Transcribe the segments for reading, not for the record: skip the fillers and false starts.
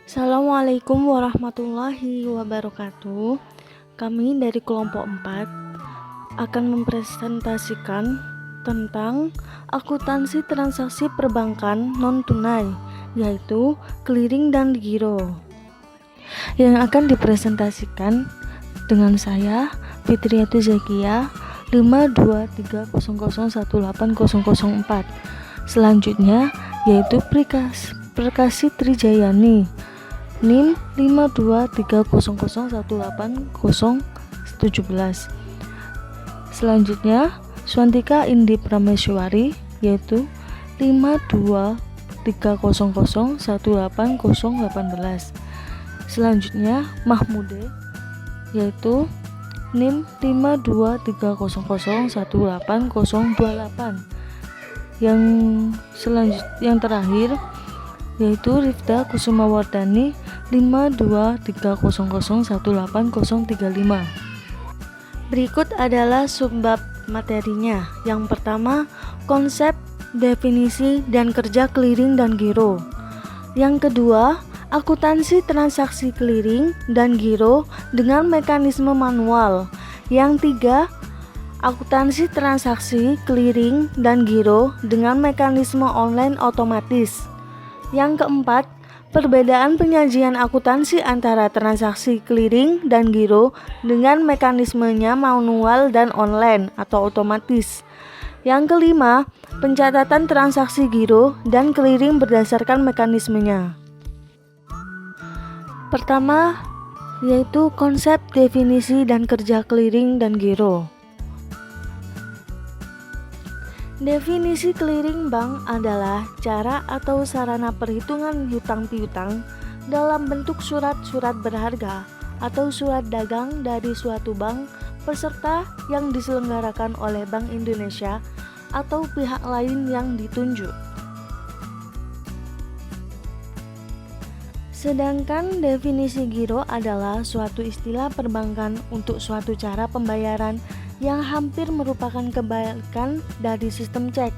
Assalamualaikum warahmatullahi wabarakatuh. Kami dari kelompok 4 akan mempresentasikan tentang akuntansi transaksi perbankan non-tunai, yaitu clearing dan giro. Yang akan dipresentasikan dengan saya, Fitriati Zakia, 52300180004. Selanjutnya yaitu Perkasi Trijayani, NIM 52300180017. Selanjutnya Swantika Indi Prameswari, yaitu 52300180018. Selanjutnya Mahmude, yaitu NIM 52300180028. Yang terakhir yaitu Rifda Kusumawardani, 52300180035. Berikut adalah subbab materinya. Yang pertama, konsep, definisi, dan kerja clearing dan giro. Yang kedua, akuntansi transaksi clearing dan giro dengan mekanisme manual. Yang tiga, akuntansi transaksi clearing dan giro dengan mekanisme online otomatis. Yang keempat, perbedaan penyajian akuntansi antara transaksi clearing dan giro dengan mekanismenya manual dan online atau otomatis. Yang kelima, pencatatan transaksi giro dan clearing berdasarkan mekanismenya. Pertama, yaitu konsep, definisi, dan kerja clearing dan giro. Definisi clearing bank adalah cara atau sarana perhitungan hutang piutang dalam bentuk surat-surat berharga atau surat dagang dari suatu bank peserta yang diselenggarakan oleh Bank Indonesia atau pihak lain yang ditunjuk. Sedangkan definisi giro adalah suatu istilah perbankan untuk suatu cara pembayaran yang hampir merupakan kebalikan dari sistem cek,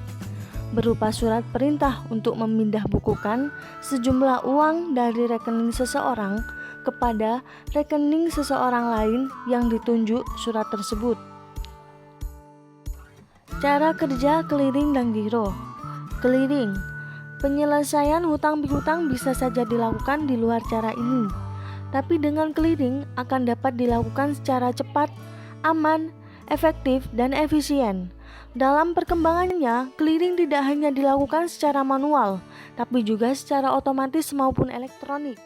berupa surat perintah untuk memindah bukukan sejumlah uang dari rekening seseorang kepada rekening seseorang lain yang ditunjuk surat tersebut. Cara kerja clearing dan giro. Clearing, penyelesaian hutang piutang bisa saja dilakukan di luar cara ini, tapi dengan clearing akan dapat dilakukan secara cepat, aman, efektif, dan efisien. Dalam perkembangannya, clearing tidak hanya dilakukan secara manual, tapi juga secara otomatis maupun elektronik.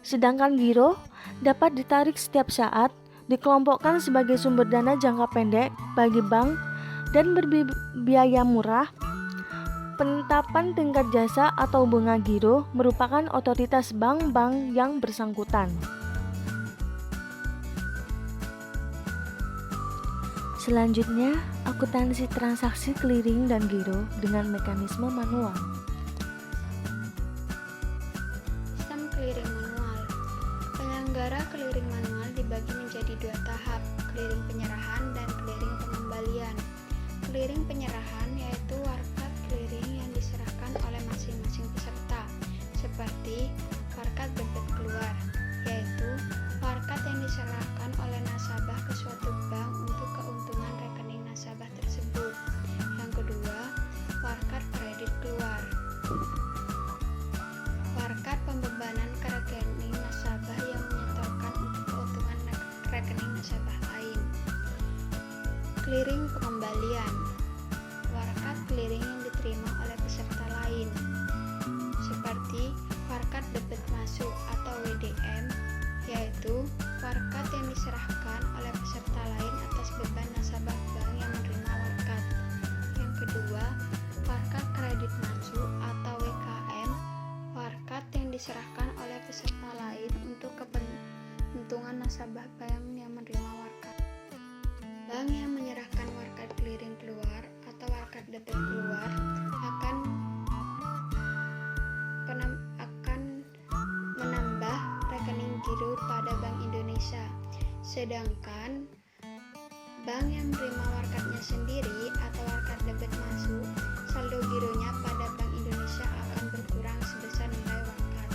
Sedangkan giro dapat ditarik setiap saat, dikelompokkan sebagai sumber dana jangka pendek bagi bank dan berbiaya murah. Penetapan tingkat jasa atau bunga giro merupakan otoritas bank-bank yang bersangkutan. Selanjutnya, akuntansi transaksi clearing dan giro dengan mekanisme manual. Sistem clearing manual. Penyelenggara clearing manual dibagi menjadi dua tahap, clearing penyerahan dan clearing pengembalian. Clearing penyerahan yaitu warkat clearing yang diserahkan oleh masing-masing peserta, seperti warkat debit keluar, yaitu warkat yang diserahkan oleh nasabah ke suatu bank untuk keuntungan rekening nasabah tersebut. Yang kedua, warkat kredit keluar, warkat pembebanan ke rekening nasabah yang menyetorkan untuk keuntungan rekening nasabah lain. Clearing pengembalian, warkat clearing yang diterima oleh peserta lain, seperti warkat debit masuk atau WDM, yaitu warkat yang diserahkan oleh peserta lain atas beban nasabah bank yang menerima warkat. Yang kedua, warkat kredit masuk atau WKM, warkat yang diserahkan oleh peserta lain untuk keuntungan nasabah bank yang menerima warkat. Bank yang menyerahkan warkat clearing keluar atau warkat debit keluar akan menambah rekening giro pada Bank Indonesia, sedangkan bank yang menerima warkatnya sendiri atau warkat debit masuk, saldo gironya pada Bank Indonesia akan berkurang sebesar nilai warkat.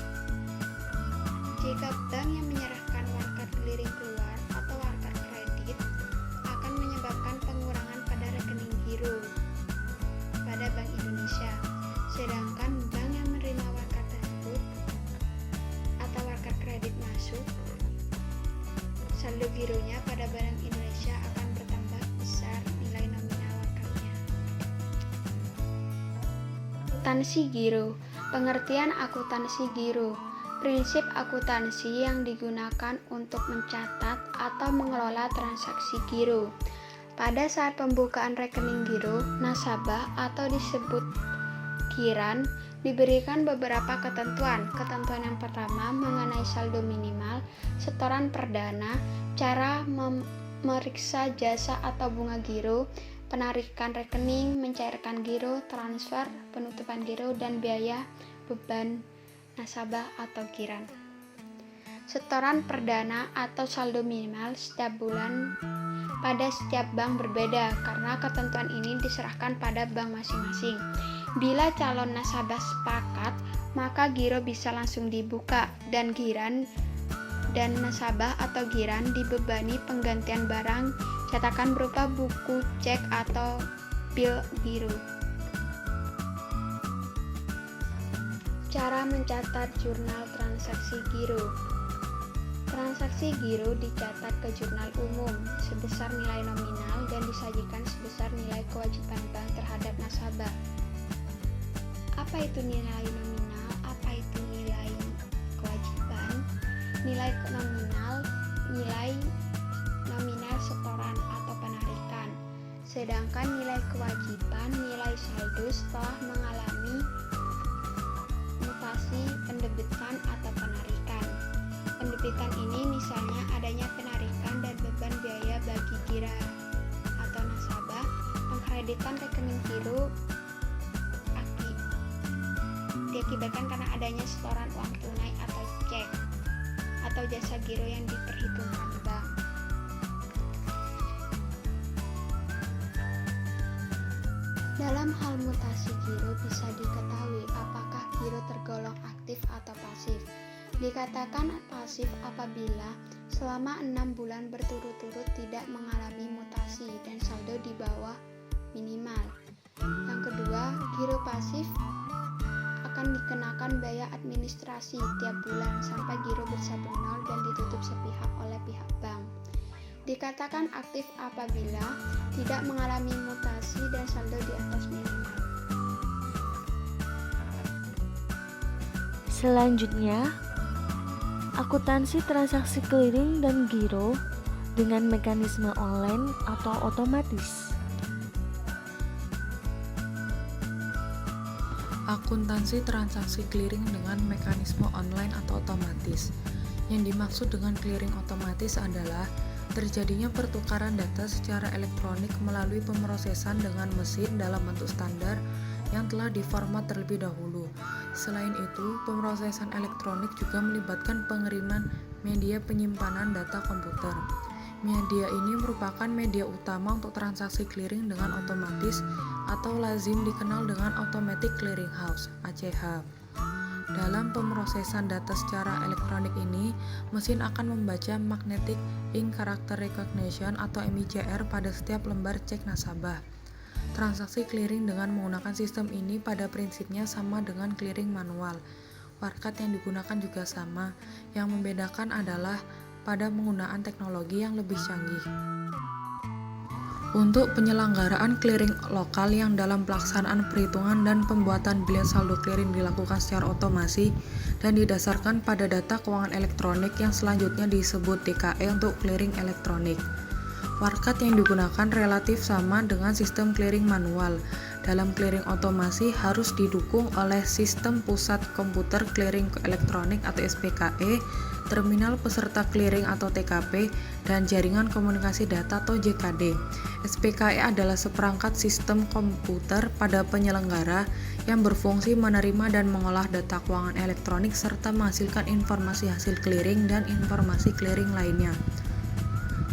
Akuntansi giro. Pengertian akuntansi giro. Prinsip akuntansi yang digunakan untuk mencatat atau mengelola transaksi giro. Pada saat pembukaan rekening giro, nasabah atau disebut kiran diberikan beberapa ketentuan. Ketentuan yang pertama mengenai saldo minimal, setoran perdana, cara memeriksa jasa atau bunga giro, penarikan rekening, mencairkan giro, transfer, penutupan giro, dan biaya beban nasabah atau kiran. Setoran perdana atau saldo minimal setiap bulan pada setiap bank berbeda karena ketentuan ini diserahkan pada bank masing-masing. Bila calon nasabah sepakat, maka giro bisa langsung dibuka dan nasabah atau giran dibebani penggantian barang cetakan berupa buku cek atau bil giro. Cara mencatat jurnal transaksi giro. Transaksi giro dicatat ke jurnal umum sebesar nilai nominal dan disajikan sebesar nilai kewajiban bank terhadap nasabah. Apa itu nilai nominal? Apa itu nilai kewajiban? Nilai nominal, nilai nominal setoran atau penarikan. Sedangkan nilai kewajiban, nilai saldo setelah mengalami mutasi pendebitan atau penarikan. Pendebitan ini misalnya adanya penarikan dan beban biaya bagi kira atau nasabah, pengkreditan rekening giro diakibatkan karena adanya setoran uang tunai atau cek atau jasa giro yang diperhitungkan bank. Dalam hal mutasi giro bisa diketahui apakah giro tergolong aktif atau pasif. Dikatakan pasif apabila selama 6 bulan berturut-turut tidak mengalami mutasi dan saldo di bawah minimal. Yang kedua, giro pasif akan dikenakan biaya administrasi tiap bulan sampai giro bersatu nol dan ditutup sepihak oleh pihak bank. Dikatakan aktif apabila tidak mengalami mutasi dan saldo di atas minimal. Selanjutnya, akuntansi transaksi clearing dan giro dengan mekanisme online atau otomatis. Akuntansi transaksi clearing dengan mekanisme online atau otomatis. Yang dimaksud dengan clearing otomatis adalah terjadinya pertukaran data secara elektronik melalui pemrosesan dengan mesin dalam bentuk standar yang telah diformat terlebih dahulu. Selain itu, pemrosesan elektronik juga melibatkan pengiriman media penyimpanan data komputer. Media ini merupakan media utama untuk transaksi clearing dengan otomatis atau lazim dikenal dengan Automatic Clearing House (ACH). Dalam pemrosesan data secara elektronik ini, mesin akan membaca Magnetic Ink Character Recognition atau MICR pada setiap lembar cek nasabah. Transaksi clearing dengan menggunakan sistem ini pada prinsipnya sama dengan clearing manual. Warkat yang digunakan juga sama, yang membedakan adalah pada penggunaan teknologi yang lebih canggih. Untuk penyelenggaraan clearing lokal yang dalam pelaksanaan perhitungan dan pembuatan bilet saldo clearing dilakukan secara otomasi dan didasarkan pada data keuangan elektronik yang selanjutnya disebut DKE untuk clearing elektronik. Warkat yang digunakan relatif sama dengan sistem clearing manual. Dalam clearing otomasi harus didukung oleh sistem pusat komputer clearing elektronik atau SPKE, terminal peserta clearing atau TKP, dan jaringan komunikasi data atau JKD. SPKE adalah seperangkat sistem komputer pada penyelenggara yang berfungsi menerima dan mengolah data keuangan elektronik serta menghasilkan informasi hasil clearing dan informasi clearing lainnya.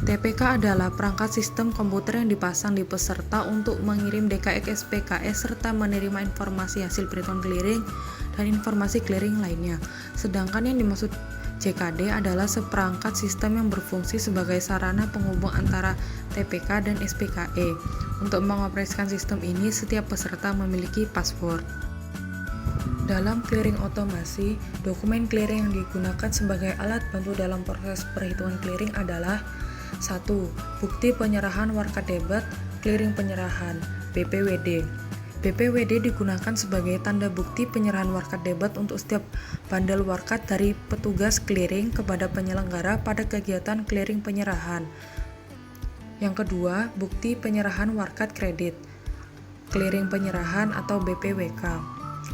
TPK adalah perangkat sistem komputer yang dipasang di peserta untuk mengirim DKE ke SPKE serta menerima informasi hasil perhitungan clearing dan informasi clearing lainnya. Sedangkan yang dimaksud JKD adalah seperangkat sistem yang berfungsi sebagai sarana penghubung antara TPK dan SPKE. Untuk mengoperasikan sistem ini, setiap peserta memiliki password. Dalam clearing otomasi, dokumen clearing yang digunakan sebagai alat bantu dalam proses perhitungan clearing adalah 1. Bukti penyerahan warkat debit, clearing penyerahan, BPWD. BPWD digunakan sebagai tanda bukti penyerahan warkat debit untuk setiap bandel warkat dari petugas clearing kepada penyelenggara pada kegiatan clearing penyerahan. Yang kedua, bukti penyerahan warkat kredit, clearing penyerahan atau BPWK.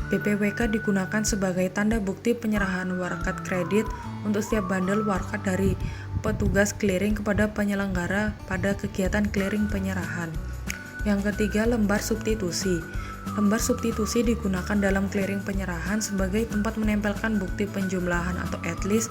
BPWK digunakan sebagai tanda bukti penyerahan warkat kredit untuk setiap bandel warkat dari petugas clearing kepada penyelenggara pada kegiatan clearing penyerahan. Yang ketiga, lembar substitusi. Lembar substitusi digunakan dalam clearing penyerahan sebagai tempat menempelkan bukti penjumlahan atau at least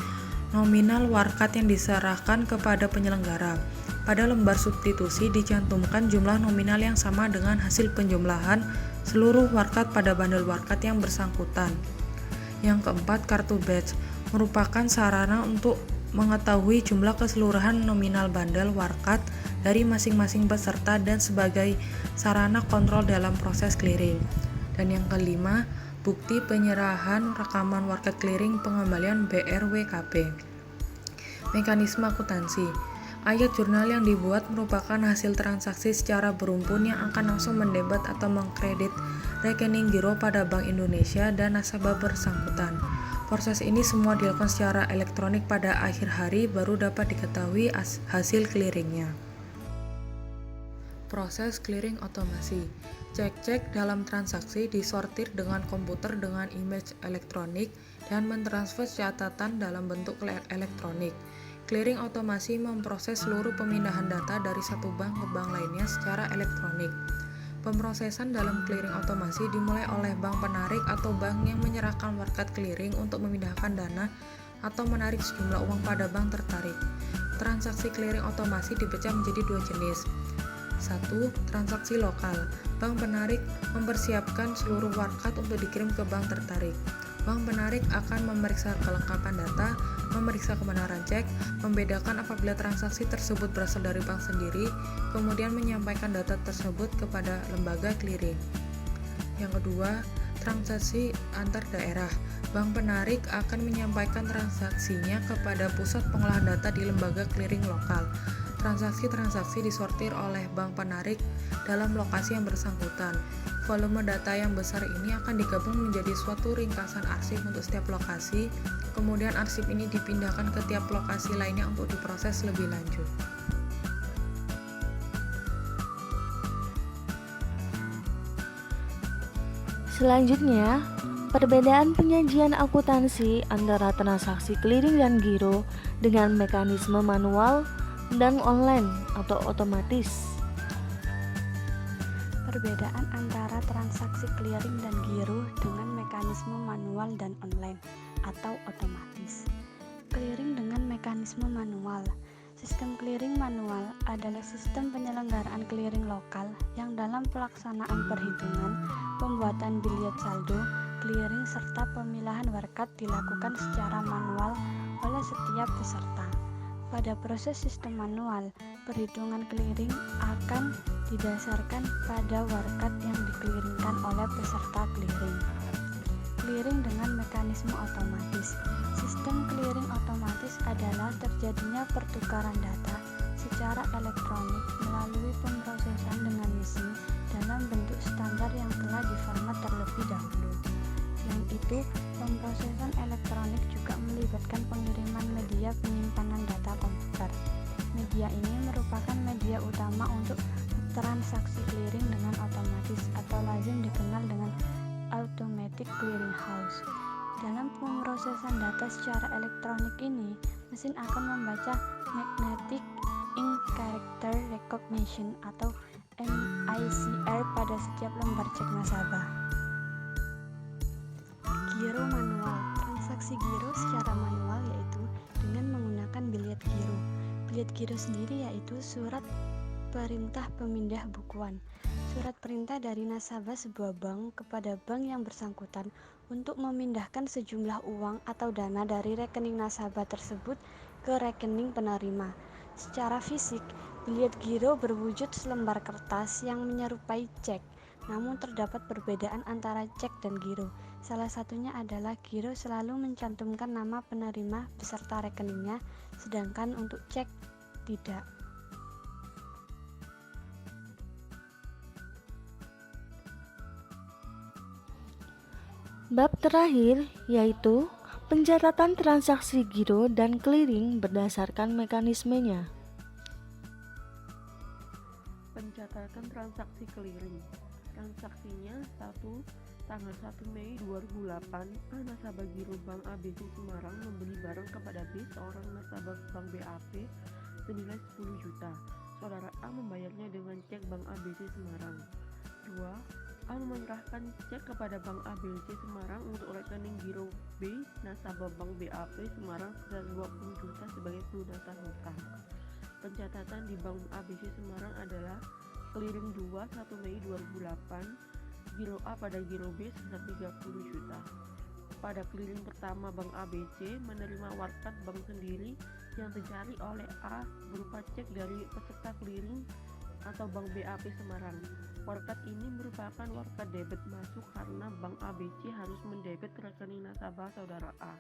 nominal warkat yang diserahkan kepada penyelenggara. Pada lembar substitusi dicantumkan jumlah nominal yang sama dengan hasil penjumlahan seluruh warkat pada bandel warkat yang bersangkutan. Yang keempat, kartu badge merupakan sarana untuk mengetahui jumlah keseluruhan nominal bandel warkat dari masing-masing peserta dan sebagai sarana kontrol dalam proses clearing. Dan yang kelima, bukti penyerahan rekaman warkat clearing pengembalian BRWKB. Mekanisme akuntansi. Ayat jurnal yang dibuat merupakan hasil transaksi secara berumpun yang akan langsung mendebet atau mengkredit rekening giro pada Bank Indonesia dan nasabah bersangkutan. Proses ini semua dilakukan secara elektronik pada akhir hari baru dapat diketahui hasil clearingnya. Proses clearing otomasi. Cek-cek dalam transaksi disortir dengan komputer dengan image elektronik dan mentransfer catatan dalam bentuk elektronik. Clearing otomasi memproses seluruh pemindahan data dari satu bank ke bank lainnya secara elektronik. Pemrosesan dalam clearing otomasi dimulai oleh bank penarik atau bank yang menyerahkan warkat clearing untuk memindahkan dana atau menarik sejumlah uang pada bank tertarik. Transaksi clearing otomasi dipecah menjadi dua jenis. 1. Transaksi lokal. Bank penarik mempersiapkan seluruh warkat untuk dikirim ke bank tertarik. Bank penarik akan memeriksa kelengkapan data, memeriksa kebenaran cek, membedakan apabila transaksi tersebut berasal dari bank sendiri, kemudian menyampaikan data tersebut kepada lembaga clearing. Yang kedua, transaksi antar daerah. Bank penarik akan menyampaikan transaksinya kepada pusat pengolahan data di lembaga clearing lokal. Transaksi-transaksi disortir oleh bank penarik dalam lokasi yang bersangkutan. Volume data yang besar ini akan digabung menjadi suatu ringkasan arsip untuk setiap lokasi, kemudian arsip ini dipindahkan ke tiap lokasi lainnya untuk diproses lebih lanjut. Selanjutnya, perbedaan penyajian akuntansi antara transaksi clearing dan giro dengan mekanisme manual dan online atau otomatis. Perbedaan antara transaksi clearing dan giro dengan mekanisme manual dan online atau otomatis. Clearing dengan mekanisme manual. Sistem clearing manual adalah sistem penyelenggaraan clearing lokal yang dalam pelaksanaan perhitungan, pembuatan biliet saldo, clearing serta pemilahan warkat dilakukan secara manual oleh setiap peserta. Pada proses sistem manual, perhitungan clearing akan didasarkan pada warkat yang dikliringkan oleh peserta clearing. Clearing dengan mekanisme otomatis. Sistem clearing otomatis adalah terjadinya pertukaran data secara elektronik melalui pemrosesan dengan mesin dalam bentuk standar yang telah diformat terlebih dahulu. Selain itu, pemrosesan elektronik juga melibatkan pengiriman media penyimpanan data komputer. Media ini merupakan media utama untuk transaksi clearing dengan otomatis atau lazim dikenal dengan automatic clearing house. Dalam pemrosesan data secara elektronik ini, mesin akan membaca magnetic ink character recognition atau MICR pada setiap lembar cek nasabah. Giro manual. Transaksi giro secara manual yaitu dengan menggunakan biliet giro. Biliet giro sendiri yaitu surat perintah pemindah bukuan. Surat perintah dari nasabah sebuah bank kepada bank yang bersangkutan untuk memindahkan sejumlah uang atau dana dari rekening nasabah tersebut ke rekening penerima. Secara fisik, biliet giro berwujud selembar kertas yang menyerupai cek. Namun terdapat perbedaan antara cek dan giro. Salah satunya adalah giro selalu mencantumkan nama penerima beserta rekeningnya, sedangkan untuk cek tidak. Bab terakhir yaitu pencatatan transaksi giro dan clearing berdasarkan mekanismenya. Pencatatan transaksi clearing. Transaksinya 1. Tanggal 1 Mei 2008, A nasabah giro Bank ABC Semarang membeli barang kepada B, seorang nasabah Bank BAP senilai 10 juta. Saudara A membayarnya dengan cek Bank ABC Semarang. 2. A menyerahkan cek kepada Bank ABC Semarang untuk rekening giro B nasabah Bank BAP Semarang sebesar 20 juta sebagai pelunasan hutang. Pencatatan di Bank ABC Semarang adalah clearing 2 1 Mei 2008, giro A pada giro B sebesar 30 juta. Pada clearing pertama, Bank ABC menerima warkat bank sendiri yang dicari oleh A berupa cek dari peserta clearing atau Bank BAP Semarang. Warkat ini merupakan warkat debit masuk karena Bank ABC harus mendebit rekening nasabah saudara A.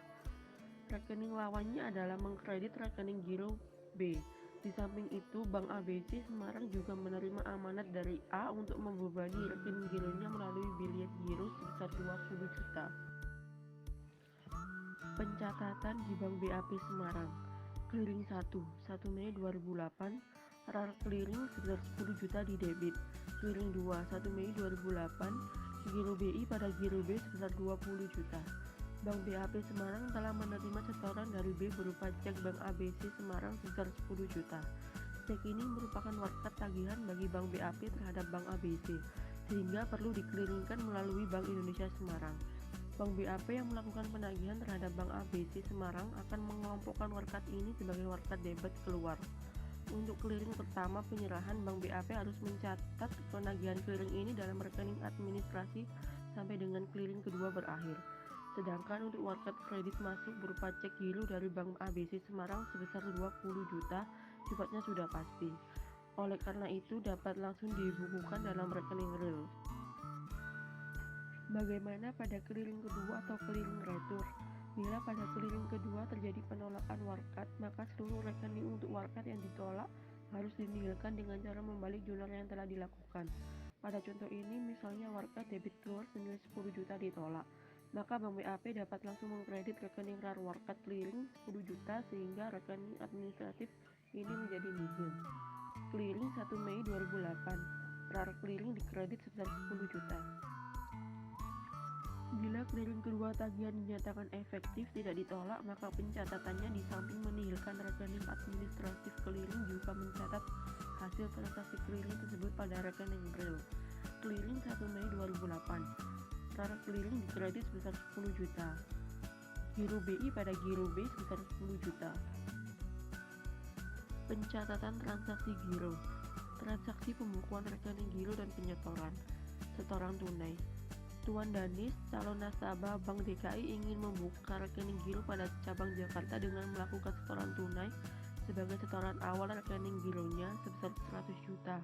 Rekening lawannya adalah mengkredit rekening giro B. Di samping itu, Bank ABC Semarang juga menerima amanat dari A untuk membebani rekening gironya melalui bilet giro sebesar 20 juta. Pencatatan di Bank BAP Semarang. Clearing 1 Mei 2008, RAR clearing sebesar 10 juta di debit. Clearing 2 1 Mei 2008, giro BI pada giro B sebesar 20 juta. Bank BAP Semarang telah menerima setoran dari B berupa cek Bank ABC Semarang sebesar 10 juta. Cek ini merupakan warkat tagihan bagi Bank BAP terhadap Bank ABC, sehingga perlu dikeliringkan melalui Bank Indonesia Semarang. Bank BAP yang melakukan penagihan terhadap Bank ABC Semarang akan mengelompokkan warkat ini sebagai warkat debit keluar. Untuk clearing pertama penyerahan, Bank BAP harus mencatat penagihan clearing ini dalam rekening administrasi sampai dengan clearing kedua berakhir. Sedangkan untuk warkat kredit masuk berupa cek giro dari Bank ABC Semarang sebesar 20 juta sifatnya sudah pasti. Oleh karena itu dapat langsung dibukukan dalam rekening real. Bagaimana pada clearing kedua atau clearing retur? Bila pada clearing kedua terjadi penolakan warkat, maka seluruh rekening untuk warkat yang ditolak harus dinihilkan dengan cara membalik jurnal yang telah dilakukan. Pada contoh ini, misalnya warkat debit keluar senilai 10 juta ditolak, maka Bank BAP dapat langsung mengkredit rekening RAR warkat clearing 10 juta sehingga rekening administratif ini menjadi nihil. Clearing 1 Mei 2008, RAR clearing dikredit sebesar 10 juta. Bila clearing kedua tagihan dinyatakan efektif tidak ditolak, maka pencatatannya di samping menihilkan rekening administratif clearing juga mencatat hasil transaksi clearing tersebut pada rekening real. Clearing 1 Mei 2008, RAR clearing dikredit sebesar 10 juta. Giro BI pada giro B sebesar 10 juta. Pencatatan transaksi giro. Transaksi pembukuan rekening giro dan penyetoran. Setoran tunai. Tuan Danis, calon nasabah Bank DKI ingin membuka rekening giro pada cabang Jakarta dengan melakukan setoran tunai sebagai setoran awal rekening gironya sebesar 100 juta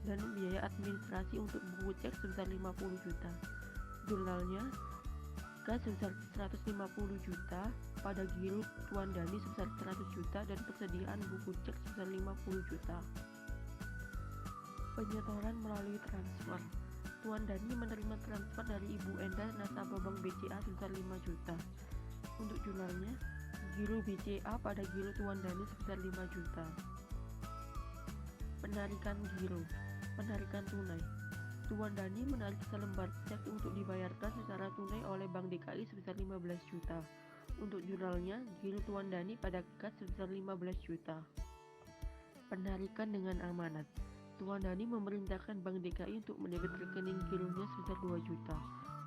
dan biaya administrasi untuk buku cek sebesar 50 juta. Jurnalnya kas sebesar 150 juta pada giro Tuan Dani sebesar 100 juta dan persediaan buku cek sebesar 50 juta. Penyetoran melalui transfer. Tuan Dani menerima transfer dari Ibu Enda nasabah Bank BCA sebesar 5 juta. Untuk jurnalnya, giro BCA pada giro Tuan Dani sebesar 5 juta. Penarikan giro. Penarikan tunai. Tuan Dani menarik selembar cek untuk dibayarkan secara tunai oleh Bank DKI sebesar 15 juta. Untuk jurnalnya, giro Tuan Dani pada kas sebesar 15 juta. Penarikan dengan amanat. Tuan Dani memerintahkan Bank DKI untuk mendebit rekening gironya sebesar 2 juta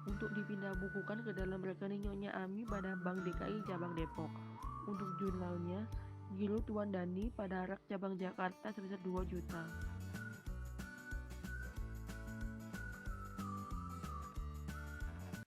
untuk dipindah bukukan ke dalam rekening Nyonya Ami pada Bank DKI cabang Depok. Untuk jurnalnya, giro Tuan Dani pada RAK cabang Jakarta sebesar 2 juta.